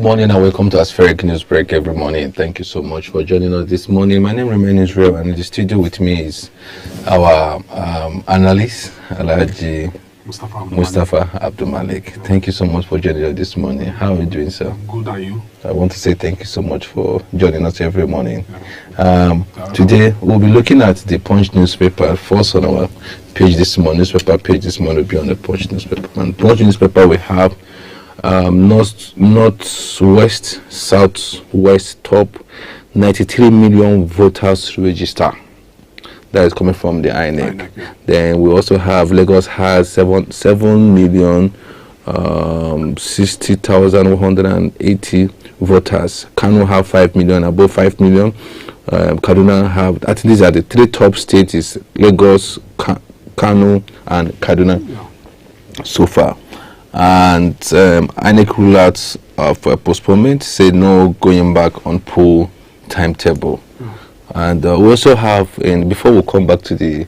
morning and welcome to Aspheric News Break every morning. Thank you so much for joining us this morning. My name remains Israel, and in the studio with me is our analyst, Alhaji Mustafa Abdul Malik. Thank you so much for joining us this morning. How are you doing, sir? Good, are you? I want to say thank you so much for joining us every morning. Today we'll be looking at the Punch newspaper. First on our page this morning, newspaper page this morning will be on the Punch newspaper. And Punch newspaper we have northwest, southwest top 93 million voters register. That is coming from the INEC. Then we also have Lagos has 7,060,180 voters. Kano have 5 million, above 5 million. Kaduna have, I think these are the three top states, is Lagos, Kano and Kaduna so far. And INEC ruled out for postponement, said no going back on poll timetable. And we also have, before we come back to the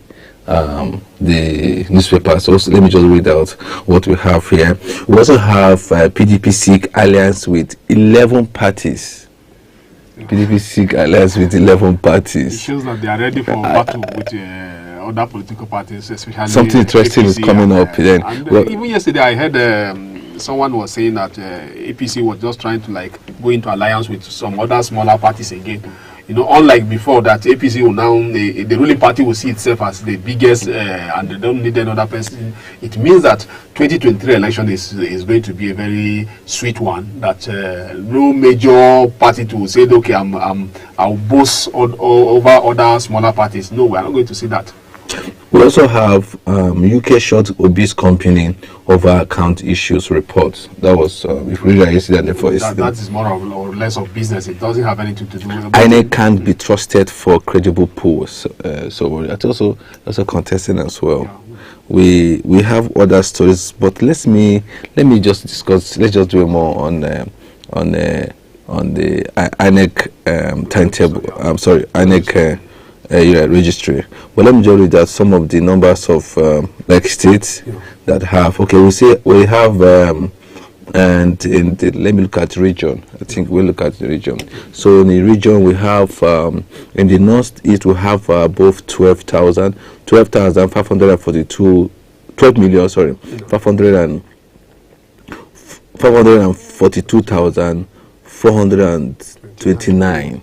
newspaper, so let me just read out what we have here. We also have PDP seek alliance with 11 parties. PDP seek alliance with 11 parties. It shows that they are ready for battle with other political parties, especially something interesting APC is coming up then. Even yesterday I heard someone was saying that APC was just trying to go into alliance with some other smaller parties again. You know, unlike before that APC will now, the ruling party will see itself as the biggest and they don't need another person. It means that 2023 election is going to be a very sweet one, that no major party to say, okay, I'll boast over other smaller parties. No, we are not going to see that. We also have UK short obese company over account issues report. That was if we read yesterday. That is more or less of business. It doesn't have anything to do with INEC can't be trusted for credible polls. So that's also contesting as well. Yeah. We have other stories, but let me just discuss. Let's just do more on the INEC timetable. I'm sorry, INEC. Registry. Well, let me just read out some of the numbers of states that have. Okay, we have and let me look at region. I think we'll look at the region. So in the region we have in the northeast we have above 12,542 12 million. Sorry, 542,429.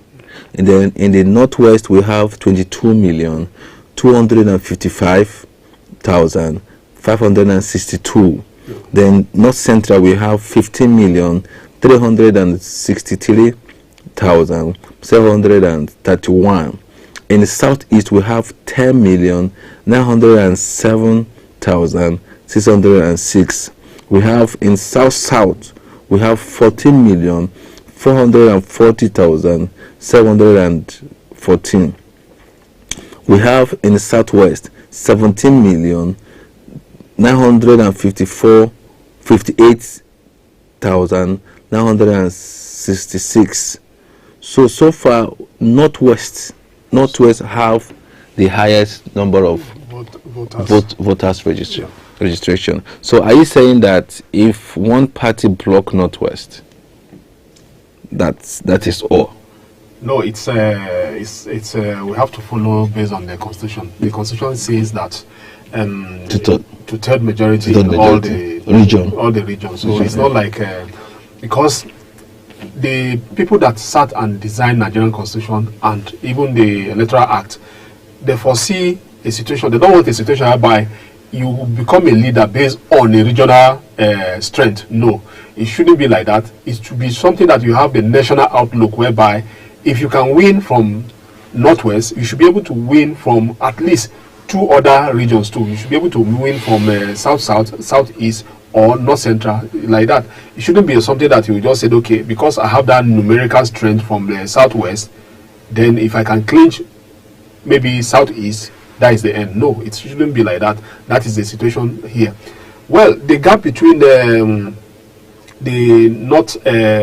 And then in the northwest we have 22,255,562. Then north central we have 15,363,731. In the southeast we have 10,907,606. We have in south we have 14,440,714. We have in the southwest 17,958,966. So far northwest have the highest number of voters registration. So are you saying that if one party block northwest, that is all? No, it's we have to follow based on the constitution. The constitution says that two-third majority in all the regions. So it's not like because the people that sat and designed Nigerian constitution and even the Electoral Act, they foresee a situation. They don't want a situation whereby you become a leader based on a regional strength. No, it shouldn't be like that. It should be something that you have the national outlook, whereby if you can win from northwest, you should be able to win from at least two other regions too. You should be able to win from south, southeast, or north central, like that. It shouldn't be something that you just said, okay, because I have that numerical strength from the southwest, then if I can clinch maybe southeast, that is the end. No, it shouldn't be like that. That is the situation here. Well, the gap between the north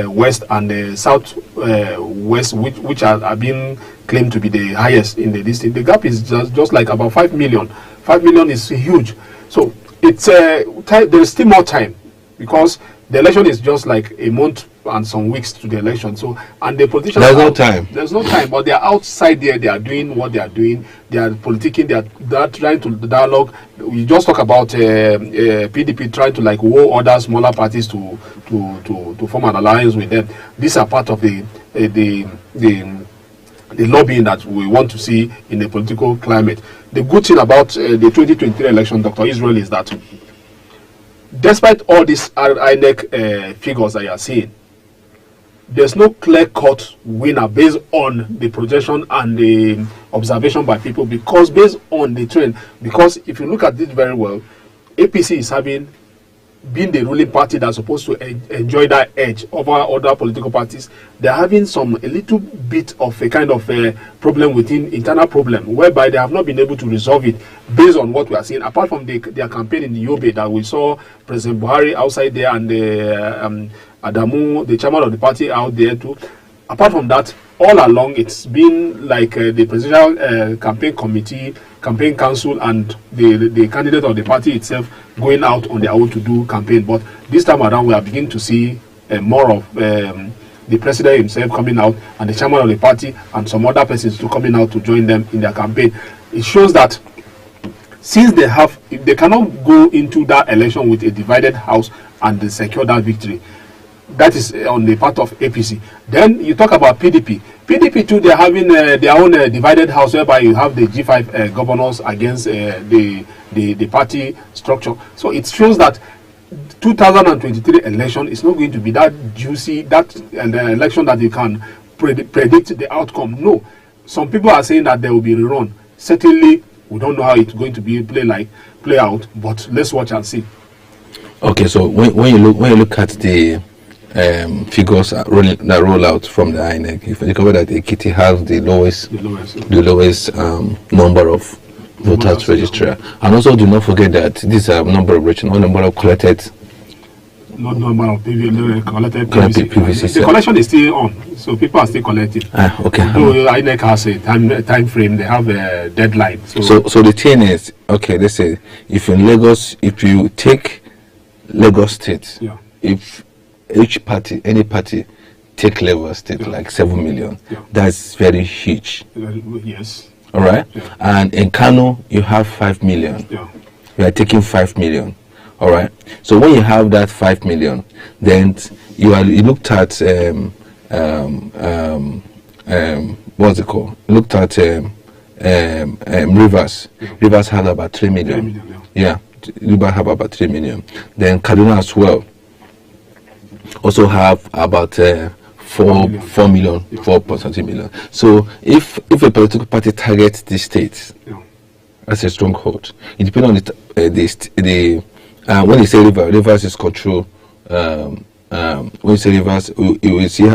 west and the south west, which are being claimed to be the highest in the district, the gap is just like about 5 million. 5 million is huge. So it's there is still more time, because the election is just like a month and some weeks to the election. So, and the politicians, there's no time. There's no time, but they are outside there. They are doing what they are doing. They are politicking. They are trying to dialogue. We just talk about PDP trying to like woo other smaller parties to form an alliance with them. These are part of the lobbying that we want to see in the political climate. The good thing about the 2023 election, Dr. Israel, is that despite all these INEC figures that you are seeing, there's no clear-cut winner based on the projection and the observation by people, because based on the trend, because if you look at this very well, APC is being the ruling party that's supposed to enjoy that edge over other political parties. They're having a little bit of a kind of a problem within internal problem, whereby they have not been able to resolve it based on what we are seeing, apart from their campaign in the Yobe that we saw President Buhari outside there and Adamu, the chairman of the party, out there too. Apart from that, all along it's been like the presidential campaign committee, campaign council, and the candidate of the party itself going out on their own to do campaign. But this time around, we are beginning to see more of the president himself coming out, and the chairman of the party and some other persons to coming out to join them in their campaign. It shows that since they cannot go into that election with a divided house and they secure that victory. That is on the part of APC. Then you talk about PDP. PDP too, they're having their own divided house, whereby you have the G5 governors against the party structure. So it shows that 2023 election is not going to be that juicy, that election that you can predict the outcome. No. Some people are saying that there will be a rerun. Certainly, we don't know how it's going to be play out, but let's watch and see. Okay, so when you look at the figures that roll out from the INEC, if you discover that Ekiti has the lowest number of voters registered, and also do not forget that this number of registered, number of collected, not number of collected PVC. The collection is still on, so people are still collecting. Okay. Though INEC has a time frame, they have a deadline. So the thing is, okay, let's say if in Lagos, if you take Lagos State, if any party take Lagos State like 7 million, that's very huge. Yes. All right. Yeah. And in Kano, you have 5 million. Yeah. You are taking 5 million. All right. So when you have that 5 million, then you looked at what's it called? You looked at Rivers. Yeah. Rivers had about 3 million. 3 million, yeah. Rivers have about 3 million. Then Kaduna as well also have about 4 million. So if a political party targets the state as a stronghold, it depends on the when you say Rivers is control. When you say Rivers, you see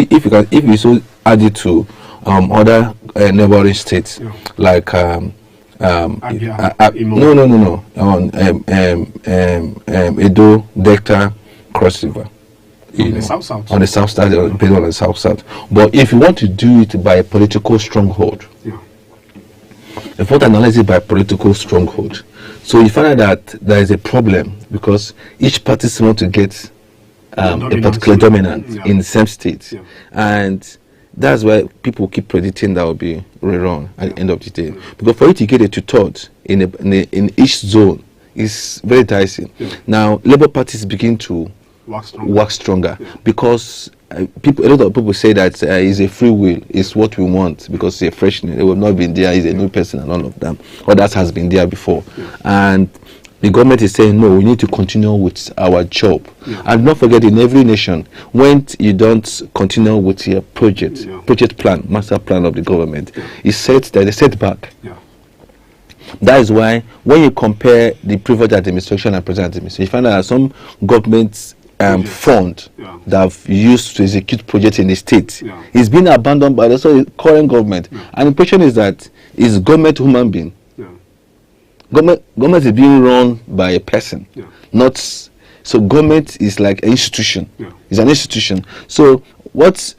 if you so add it to other neighboring states like no Edo, Delta, Cross River. On the south side, on the south side. But if you want to do it by a political stronghold, if you want to analyze it by political stronghold, so you find out that there is a problem because each party wants to get a particular dominant in the same state, and that's why people keep predicting that will be wrong at the end of the day. Because for you to get a two-thirds in each zone is very dicey. Now, Labour parties begin to work stronger because a lot of people say that it's a free will, it's what we want because it's a freshman, it will not be there, it's a new person and all of them. Others has been there before. And the government is saying, no, we need to continue with our job. And don't forget, in every nation, when you don't continue with your project plan, master plan of the government, it's set that a setback. That is why when you compare the previous administration and present administration, you find out that some governments fund that have used to execute projects in the state is being abandoned by the current government. And the question is that, is government human being? Government is being run by a person, not so. Government is like an institution. It's an institution. So what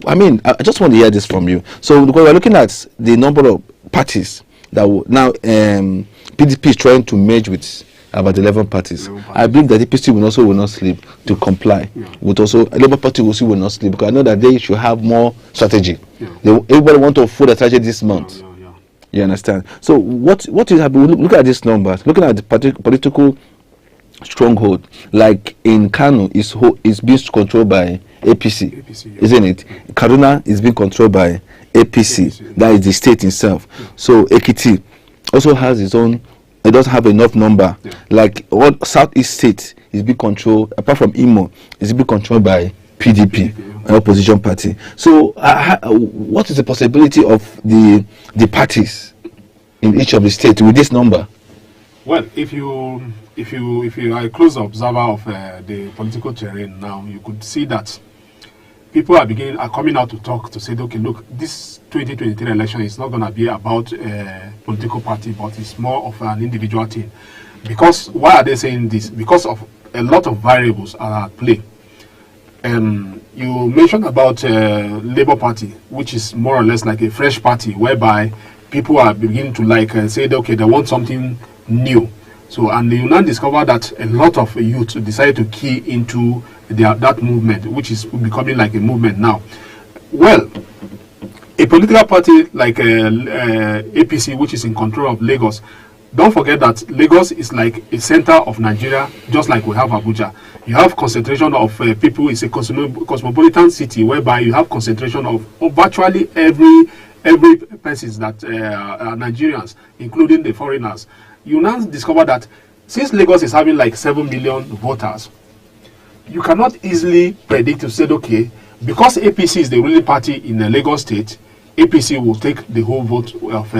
I mean, I just want to hear this from you. So because we're looking at the number of parties that now PDP is trying to merge with about 11 parties. I believe that the APC will not sleep to comply. With also Labour Party will not sleep, because I know that they should have more strategy. Everybody want to follow the strategy this month. You understand? So what is happening? Look at these numbers. Looking at the political stronghold, like in Kano, is being controlled by APC, isn't it? Kaduna is being controlled by APC. That is the state itself. So Ekiti also has its own. It doesn't have enough number. Like all Southeast state is being controlled, apart from Imo, is being controlled by PDP, an opposition party. So what is the possibility of the parties in each of the states with this number? Well, if you are a close observer of the political terrain now, you could see that people are coming out to talk, to say, okay, look, this 2023 election is not going to be about a political party, but it's more of an individual thing. Because why are they saying this? Because of a lot of variables are at play. You mentioned about Labour Party, which is more or less like a fresh party, whereby people are beginning to say, okay, they want something new. So, and you now discover that a lot of youth decided to key into that movement, which is becoming like a movement now. Well, a political party like APC, which is in control of Lagos, don't forget that Lagos is like a center of Nigeria, just like we have Abuja. You have concentration of people. It's a cosmopolitan city, whereby you have concentration of virtually every person that are Nigerians, including the foreigners. You now discover that since Lagos is having like 7 million voters, you cannot easily predict to say, okay, because APC is the ruling party in the Lagos state, APC will take the whole vote of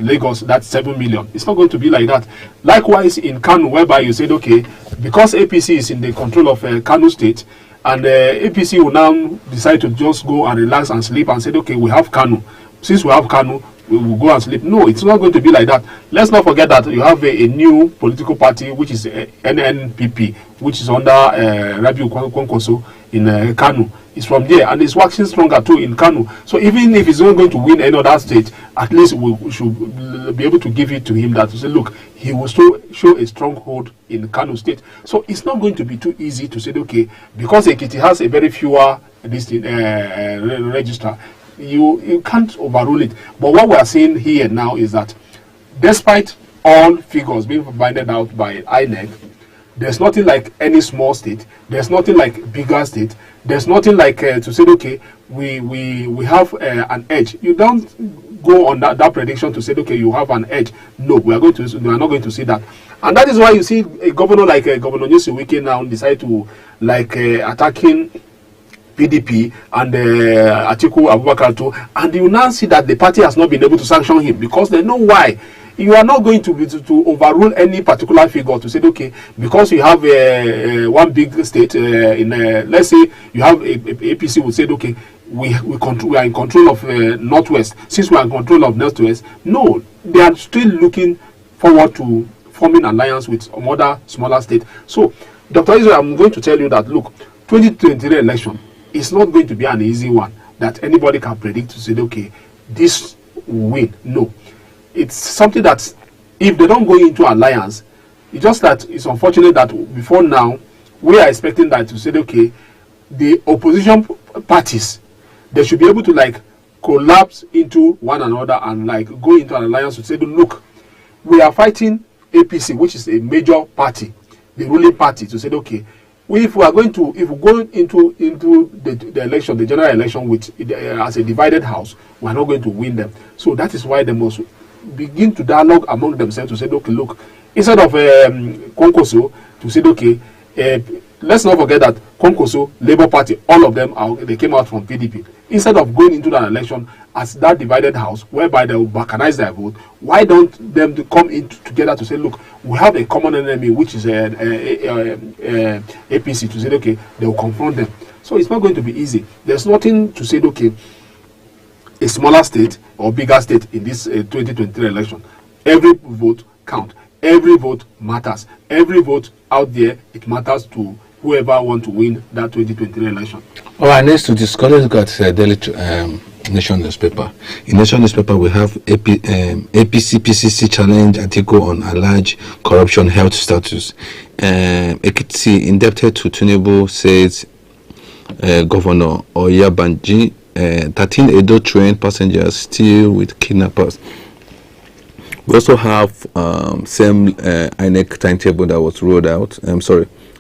Lagos, that's 7 million. It's not going to be like that. Likewise in Kano, whereby you said, okay, because APC is in the control of Kano state, and APC will now decide to just go and relax and sleep and say, okay, we have Kano. Since we have Kano, we will go and sleep. No, it's not going to be like that. Let's not forget that you have a new political party, which is NNPP, which is under Rabiu Kwankwaso in Kano. It's from there, and it's waxing stronger too in Kano. So even if he's not going to win any other state, at least we should be able to give it to him that to say, look, he will show a stronghold in Kano state. So it's not going to be too easy to say, okay, because Ekiti has a very fewer register, you can't overrule it. But what we are saying here now is that despite all figures being provided out by INEC, there's nothing like any small state. There's nothing like bigger state. There's nothing like to say, okay, we have an edge. You don't go on that prediction to say, okay, you have an edge. No, we are not going to see that. And that is why you see a governor like Governor Nyusi now decide to attacking PDP and Atiku Abubakar too, and you now see that the party has not been able to sanction him because they know why. You are not going to overrule any particular figure to say, okay, because you have one big state in let's say you have APC would say, okay, we are in control of Northwest. Since we are in control of Northwest, no, they are still looking forward to forming alliance with some other smaller state. So, Dr. Israel, I'm going to tell you that, look, 2023 election is not going to be an easy one that anybody can predict to say, okay, this will win. No. It's something that if they don't go into alliance, it's just that it's unfortunate that before now, we are expecting that to say, okay, the opposition parties, they should be able to collapse into one another and go into an alliance to say, look, we are fighting APC, which is a major party, the ruling party, to say, okay, if we go into the election, the general election with as a divided house, we are not going to win them. So that is why they must begin to dialogue among themselves to say, okay, look, instead of Kwankwaso to say, okay, let's not forget that Kwankwaso, Labour Party, all of them they came out from PDP. Instead of going into that election as that divided house, whereby they will balkanize their vote, why don't them to come in together to say, look, we have a common enemy, which is APC, to say, okay, they will confront them. So it's not going to be easy. There's nothing to say, okay, a smaller state or bigger state in this 2023 election. Every vote counts. Every vote matters. Every vote out there, it matters to whoever want to win that 2023 election. All right, next to discuss, let's look at Nation newspaper. In Nation newspaper, we have APC PCC challenge article on alleged corruption health status. Ekiti indebted to Tinubu says Governor Oyabanji. 13 Edo train passengers still with kidnappers. We also have same INEC timetable that was rolled out.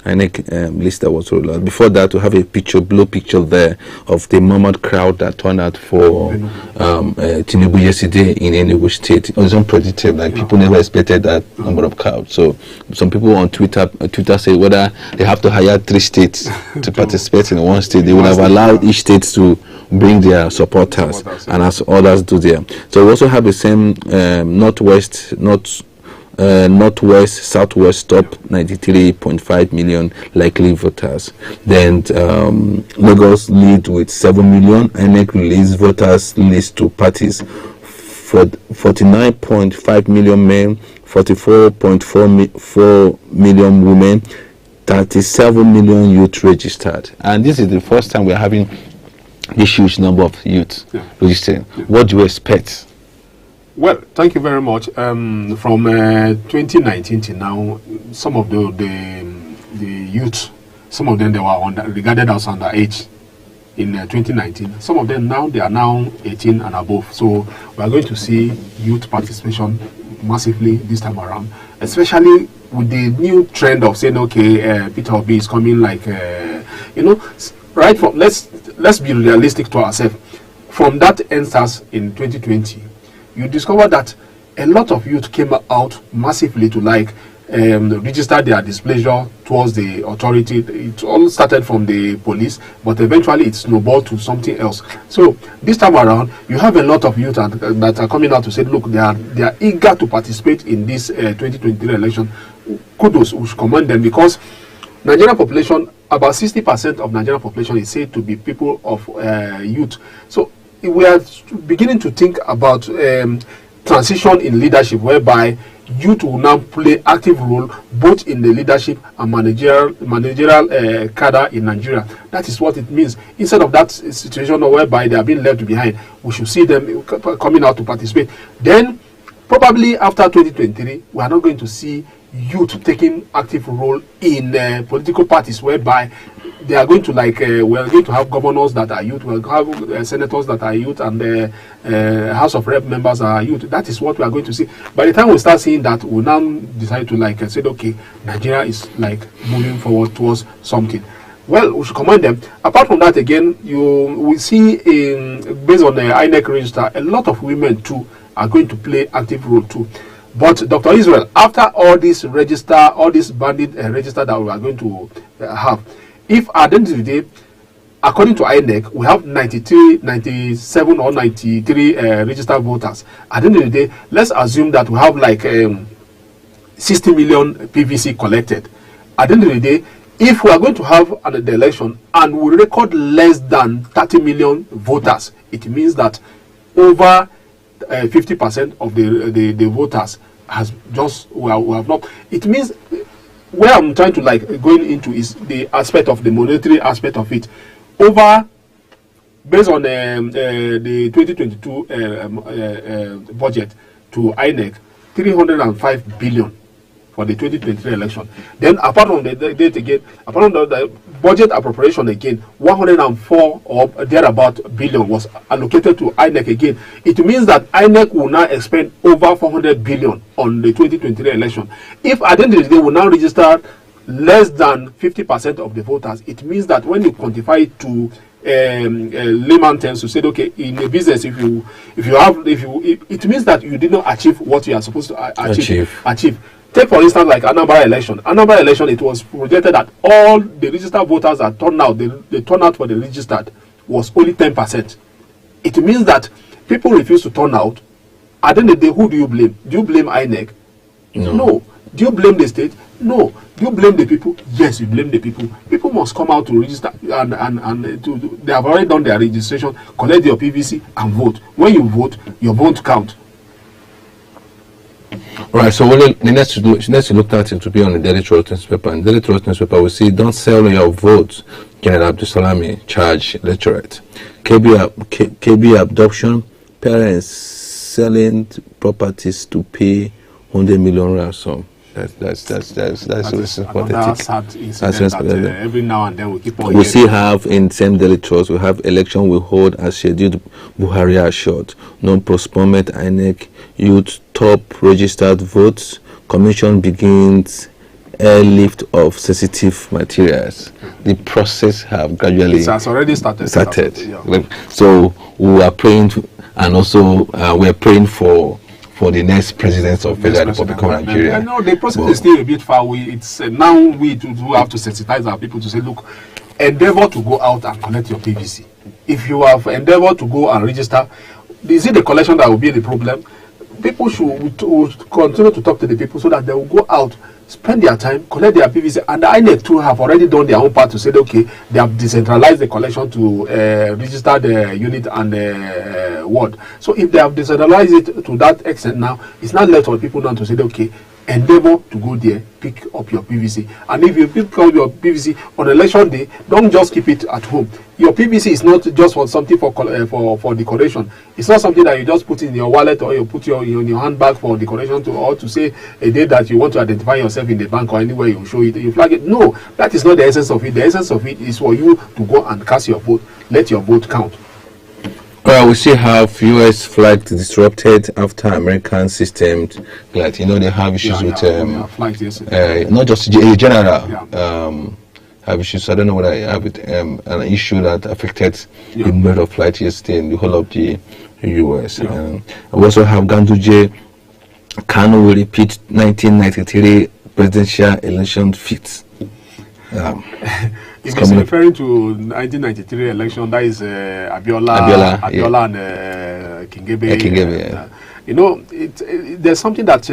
INEC list that was rolled out. Before that, we have a blue picture there of the Muhammad crowd that turned out for Tinubu yesterday in Enugu State. It was unpredictable. Like people never expected that number of crowds. So some people on Twitter say whether they have to hire 3 states to participate in one state, they would have allowed each state to bring their supporters, and as others do there. So we also have the same northwest, southwest top 93.5 million likely voters. Then Lagos lead with 7 million. INEC release voters list to parties. 49.5 million men, 44.4 million women, 37 million youth registered. And this is the first time we're having this huge number of youth registering. What do you expect? Well, thank you very much. From 2019 to now, some of the youth, some of them they were regarded as underage in 2019. Some of them now, they are now 18 and above. So we are going to see youth participation massively this time around, especially with the new trend of saying, okay, Peter Obi is coming, like, right from, let's be realistic to ourselves. From that instance in 2020, you discover that a lot of youth came out massively to register their displeasure towards the authority. It all started from the police, but eventually it snowballed to something else. So this time around, you have a lot of youth that are coming out to say, look, they are eager to participate in this 2023 election. Kudos, we should commend them, because Nigerian population, about 60% of Nigerian population is said to be people of youth. So we are beginning to think about transition in leadership, whereby youth will now play active role both in the leadership and managerial cadre in Nigeria. That is what it means. Instead of that situation whereby they are being left behind, we should see them coming out to participate. Then probably after 2023, we are not going to see youth taking active role in political parties, whereby they are going to we are going to have governors that are youth, we will have senators that are youth, and House of Rep members are youth. That is what we are going to see. By the time we start seeing that, we now decide to say, okay, Nigeria is moving forward towards something. Well, we should commend them. Apart from that, again, we see based on the INEC register, a lot of women too are going to play active role too. But Dr. Israel, after all this bandit register that we are going to have, if at the end of the day, according to INEC, we have 97 or 93 registered voters. At the end of the day, let's assume that we have 60 million PVC collected. At the end of the day, if we are going to have the election and we record less than 30 million voters, it means that over 50% of the voters has just we have not. It means where I'm trying to going into is the aspect of the monetary aspect of it. Over, based on the 2022 budget to INEC, 305 billion for the 2023 election. Then apart from the date again, apart from the budget appropriation again, 104 or thereabout billion was allocated to INEC again. It means that INEC will now expend over 400 billion on the 2023 election. If at the end of the day we now register less than 50% of the voters, it means that when you quantify it to layman terms, to say, okay, in a business, it means that you did not achieve what you are supposed to achieve. Take for instance Anambra election. Anambra election, it was projected that all the registered voters that turned out, the turnout for the registered was only 10%. It means that people refuse to turn out. At the end of the day, who do you blame? Do you blame INEC? No. Do you blame the state? No. Do you blame the people? Yes, you blame the people. People must come out to register and they have already done their registration, collect your PVC and vote. When you vote, your vote count. Right, so the next to look at it to be on the Daily Trust newspaper. And Daily Trust newspaper, we see, don't sell your votes. General Abdulsalami charge electorate. KB abduction, parents selling properties to pay 100 million ransom. That's also pathetic. Sad incident that every now and then we keep on. We still have in same daily trust. We have election we hold as scheduled. Buhari assured no postponement. INEC youth top registered votes. Commission begins airlift of sensitive materials. The process have gradually. It has already started. Yeah. So we are praying, and also we are praying for the next president of Federal Republic of Nigeria. No, the process is still a bit far away. It's now we do have to sensitize our people to say, look, endeavor to go out and collect your PVC. If you have endeavored to go and register, is it the collection that will be the problem? People should continue to talk to the people so that they will go out, spend their time, collect their PVC, and the INEC too have already done their own part to say, okay, they have decentralized the collection to register the unit and the ward. So if they have decentralized it to that extent now, it's not left for people now to say, okay, endeavor to go there, pick up your PVC. And if you pick up your PVC on election day, don't just keep it at home. Your PVC is not just for something for decoration. It's not something that you just put in your wallet or you put in your handbag for decoration or to say a day that you want to identify yourself in the bank or anywhere you show it, you flag it. No, that is not the essence of it. The essence of it is for you to go and cast your vote. Let your vote count. We still have U.S. flight disrupted after American system, like they have issues with flight yesterday. Not just general have issues. I don't know what I have with an issue that affected the mode of flight yesterday in the whole of the U.S. We also have Ganduje. Kanu will repeat 1993 presidential election feat. If he's referring to 1993 election, that is Abiola and Kingebe. There's something that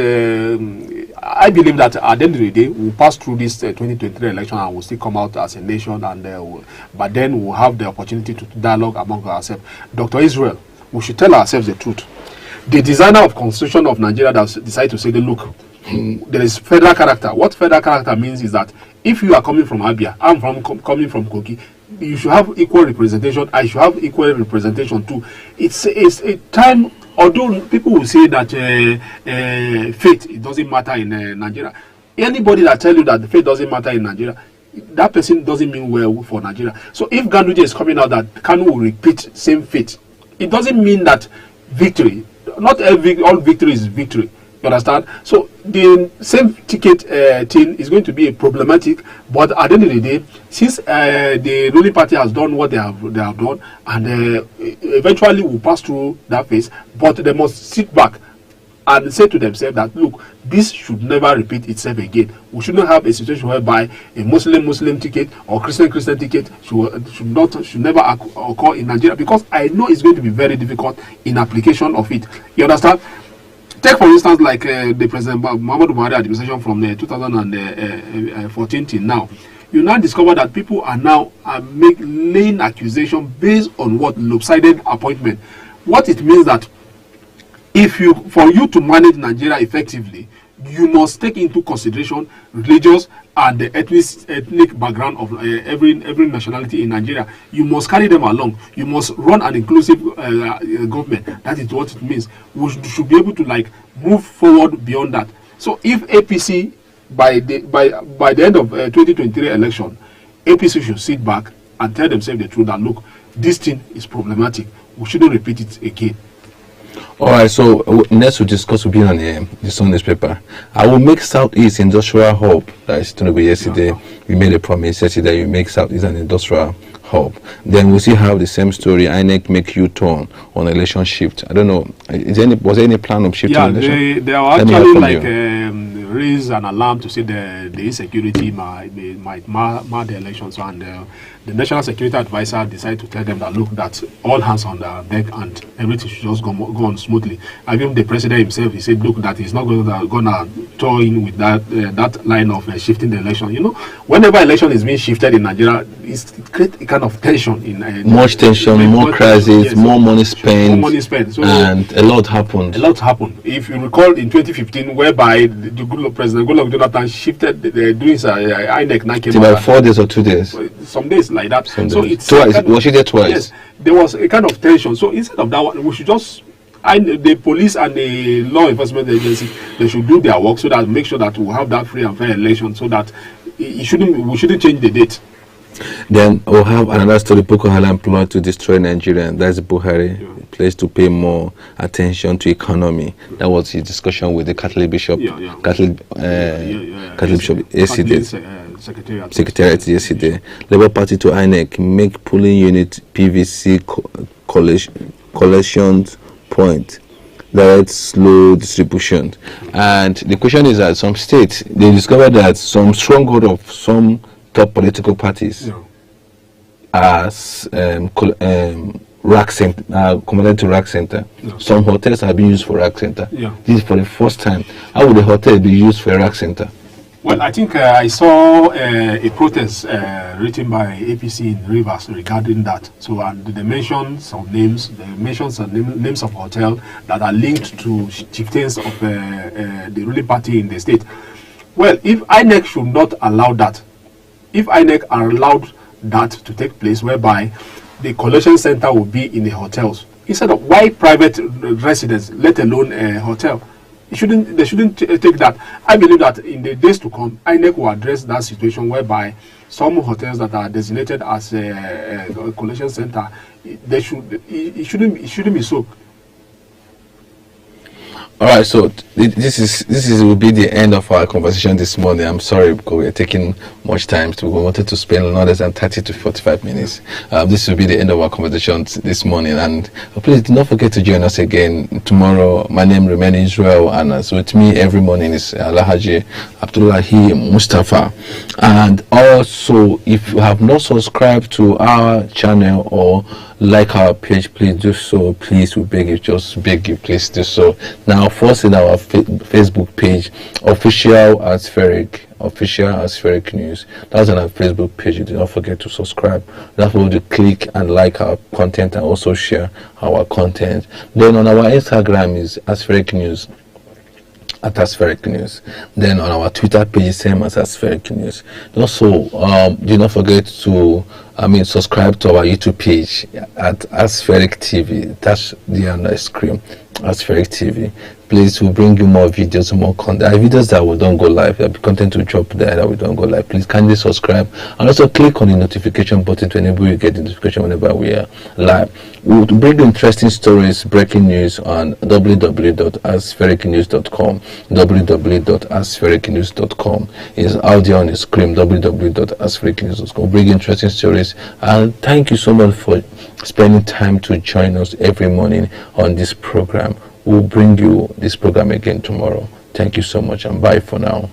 I believe that at the end of the day, we'll pass through this 2023 election and we'll still come out as a nation, but then we'll have the opportunity to dialogue among ourselves. Dr. Israel, we should tell ourselves the truth. The designer of Constitution of Nigeria that decided to say, look, there is federal character. What federal character means is that if you are coming from Abia, I'm coming from Kogi, you should have equal representation. I should have equal representation too. It's a time, although people will say that faith, it doesn't matter in Nigeria. Anybody that tell you that the faith doesn't matter in Nigeria, that person doesn't mean well for Nigeria. So if Ganduje is coming out that Kanu will repeat same faith, it doesn't mean that victory, not all victory is victory. You understand? So the same ticket thing is going to be problematic, but at the end of the day, since the ruling party has done what they have done, and eventually will pass through that phase, but they must sit back and say to themselves that, look, this should never repeat itself again. We should not have a situation whereby a Muslim ticket or Christian ticket should never occur in Nigeria, because I know it's going to be very difficult in application of it. You understand? Take for instance like the President Mahmoud Yakubu administration from 2014 till now. You now discover that people are now laying accusation based on what lopsided appointment. What it means that for you to manage Nigeria effectively, you must take into consideration religious and the ethnic background of every nationality in Nigeria. You must carry them along. You must run an inclusive government. That is what it means. We should be able to move forward beyond that. So if APC by the end of 2023 election, APC should sit back and tell themselves the truth that, look, this thing is problematic. We shouldn't repeat it again. All right, so next we'll discuss will be on the Sunday's paper. I will make Southeast industrial hub. That is going to be yesterday. We made a promise yesterday. You make Southeast an industrial hub. Then we'll see how the same story. INEC make U-turn on election shift. I don't know. Was there any plan of shifting? Yeah, they are actually raise an alarm to say the insecurity might mar the elections, and the National Security Advisor decided to tell them that, look, that all hands on the deck and everything should just go on smoothly. Even the president himself, he said, look, that he's not going to tow in with that line of shifting the election. Whenever election is being shifted in Nigeria, it creates a kind of tension. Much tension, more crisis, yes, more money spent. So, and a lot happened. If you recall in 2015, whereby President Goodluck Jonathan shifted doing INEC 9 about 4 days or 2 days. Some days like that. So it's twice. Was she there twice? Yes. there was a kind of tension. So instead of that one, we should just, the police and the law enforcement agency, they should do their work so that make sure that we have that free and fair election, so that we shouldn't change the date. Then we'll have another story: Boko Haram plot to destroy Nigeria. That's Buhari. Yeah. Place to pay more attention to economy. That was his discussion with the Catholic Bishop. Catholic Bishop yesterday. Secretariat yesterday. Labour Party to INEC make polling unit PVC collections point. Direct slow distribution. And the question is that some states, they discovered that some stronghold of some top political parties as rack center, converted to rack center. Some hotels have been used for rack center. This is for the first time. How would a hotel be used for a rack center? Well, I think I saw a protest written by APC in Rivers regarding that. So, and they mentioned some names. They mentioned some names of hotels that are linked to chieftains of the ruling party in the state. Well, if INEC should not allow that, if INEC are allowed that to take place, whereby the collection center will be in the hotels, instead of why private residence, let alone a hotel, they shouldn't take that. I believe that in the days to come, INEC will address that situation whereby some hotels that are designated as a collection center, it shouldn't be so. All right, so this will be the end of our conversation this morning. I'm sorry because we're taking much time. So we wanted to spend not less than 30 to 45 minutes. This will be the end of our conversation this morning. And please do not forget to join us again tomorrow. My name remains Israel, and so with me every morning is Alhaji Abdullahi Mustafa. And also, if you have not subscribed to our channel or like our page, please do so. Please, we beg you, just beg you, please do so. Now, first in our Facebook page, official Aspheric News. That's on our Facebook page. Do not forget to subscribe. Don't forget to click and like our content and also share our content. Then on our Instagram is Aspheric News. At Aspheric News. Then on our Twitter page, same as Aspheric News. Also, do not forget to subscribe to our YouTube page at Aspheric TV. That's the on the screen, Aspheric TV. Please, we'll bring you more videos, more content. There are videos that we don't go live. There will be content to drop there that we don't go live. Please kindly subscribe and also click on the notification button to enable you get the notification whenever we are live. We'll bring you interesting stories, breaking news on www.asphericnews.com. www.asphericnews.com is out there on the screen. www.asphericnews.com. We'll bring you interesting stories, and thank you so much for spending time to join us every morning on this program. We'll bring you this program again tomorrow. Thank you so much, and bye for now.